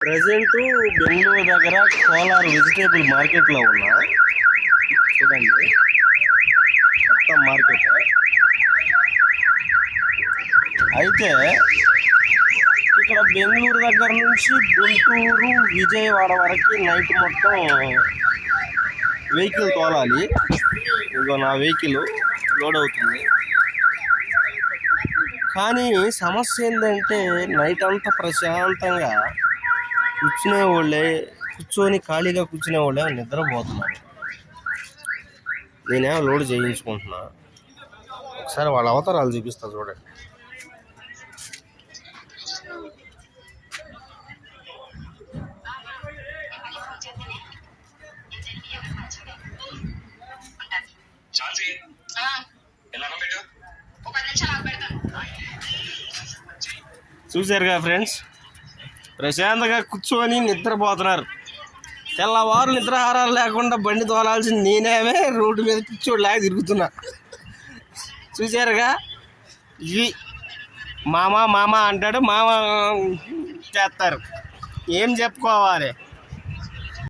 Present Bengaluru దగ్గర Kolar vegetable మార్కెట్లో ఉన్నా. చూడండి, మొత్తం మార్కెట్. అయితే ఇక్కడ బెంగళూరు దగ్గర నుంచి గుంటూరు విజయవాడ వరకు నైట్ మొత్తం వెహికల్ తోలాలి. ఇదిగో నా వెహికల్ లోడ్ అవుతుంది. కానీ సమస్య ఏంటంటే నైట్ అంతా ప్రశాంతంగా కూర్చొని ఖాళీగా కూర్చునే వాళ్ళే నిద్రపోతున్నారు. నేనేమో లోడ్ చేయించుకుంటున్నా. ఒకసారి వాళ్ళ అవతారాలు చూపిస్తా చూడండి. చూశారుగా ఫ్రెండ్స్, ప్రశాంతంగా కూర్చొని నిద్రపోతున్నారు. తెల్లవారు నిద్రాహారాలు లేకుండా బండి తోలాల్సింది నేనేమే రోడ్డు మీద కూర్చోలాగా తిరుగుతున్నా. చూశారుగా, ఇవి మామ మామ అంటాడు, మామ చేస్తారు. ఏం చెప్పుకోవాలి.